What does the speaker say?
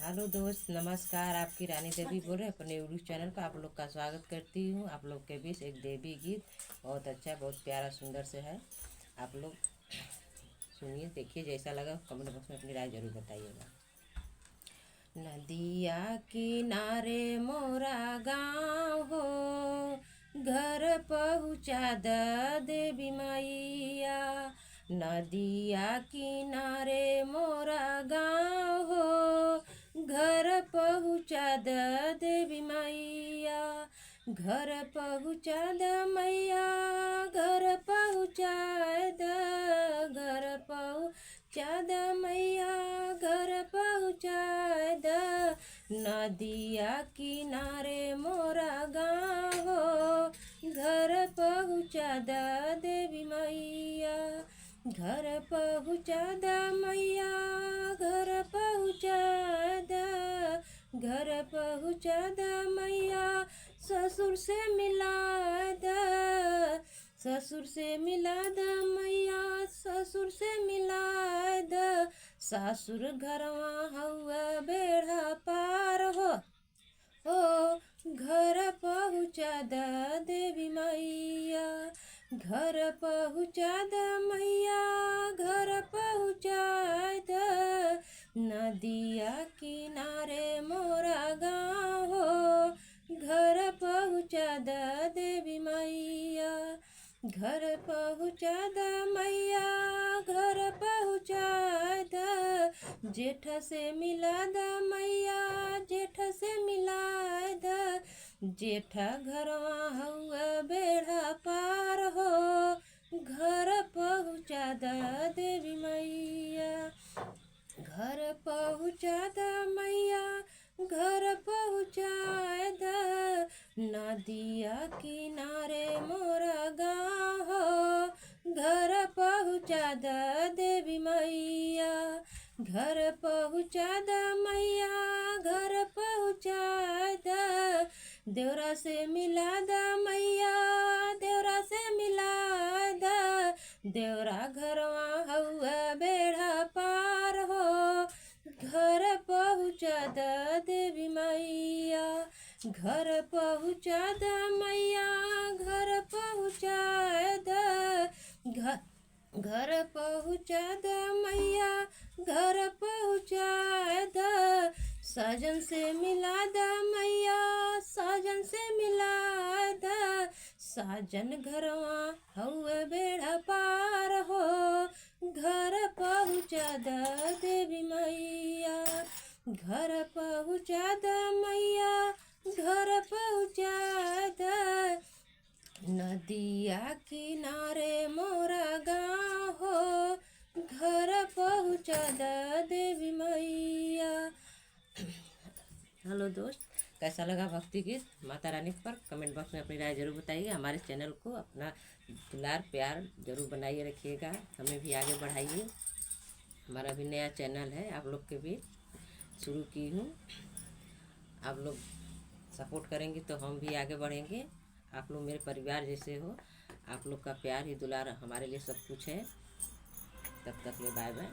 Hello दोस्त, नमस्कार। आपकी रानी देवी बोल रहे अपने यूट्यूब चैनल पर आप लोग का स्वागत करती हूँ। आप लोग के बीच एक देवी गीत बहुत अच्छा, बहुत प्यारा, सुंदर से है। आप लोग सुनिए, देखिए, जैसा लगा कमेंट बॉक्स में अपनी राय जरूर बताइएगा। नदिया किनारे मोरा गाँव हो, घर पहुँचा द देवी मैया। नदिया किनारे मोरा गाँव हो, घर पहुँचा द देवी मैया। घर पहुँचा द मैया, घर पहुँचा द, घर पहुँचा द मैया, घर पहुँचा द। नदिया किनारे मोरा गाँव हो, घर पहुँचा द देवी मैया। घर पहुँचा द मैया, घर पहुँचा द, घर पहुँचा द मैया। ससुर से मिला द, ससुर से मिला द मैया, ससुर से मिला द। सासुर घरवा हउआ बेड़ा पार हो, घर पहुँचा द देवी मैया। घर पहुँचा द मैया, घर पहुँचा द। नदिया किनारे मोरा गाँव हो, घर पहुँचा द देवी मैया। घर पहुँचा द मैया, घर पहुँचा द। जेठ से मिला द मैया, जेठ से मिला द। जेठा घरवा हउआ बेड़ा पार हो, घर पहुँचा द देवी मैया। घर पहुँचा द मैया, घर पहुँचा द। नदिया किनारे मोरा गाँव हो, घर पहुँचा द देवी मैया। घर पहुँचा द मैया, घर पहुँचा द। देवरा से मिला द मैया, देवरा से मिला द। देवरा घरवा हउआ बेड़ा पार हो, घर पहुँचा द देवी मैया। घर पहुँचा द मैया, घर पहुँचा द। घर पहुँचा द मैया, घर पहुँचा द। साजन से मिला द मैया, साजन से मिला द। साजन घरवा हउआ बेड़ा पार हो, घर पहुँचा द देवी मैया। घर पहुँचा द मैया, घर पहुँचा द। नदिया किनारे मोरा गाँव हो, घर पहुँचा द देवी मैया। हेलो दोस्त, कैसा लगा भक्ति गीत माता रानी पर कमेंट बॉक्स में अपनी राय जरूर बताइए। हमारे चैनल को अपना दुलार प्यार जरूर बनाइए रखिएगा, हमें भी आगे बढ़ाइए। हमारा भी नया चैनल है, आप लोग के भी शुरू की हूँ। आप लोग सपोर्ट करेंगे तो हम भी आगे बढ़ेंगे। आप लोग मेरे परिवार जैसे हो, आप लोग का प्यार ही दुलार हमारे लिए सब कुछ है। तब तक ले बाय बाय।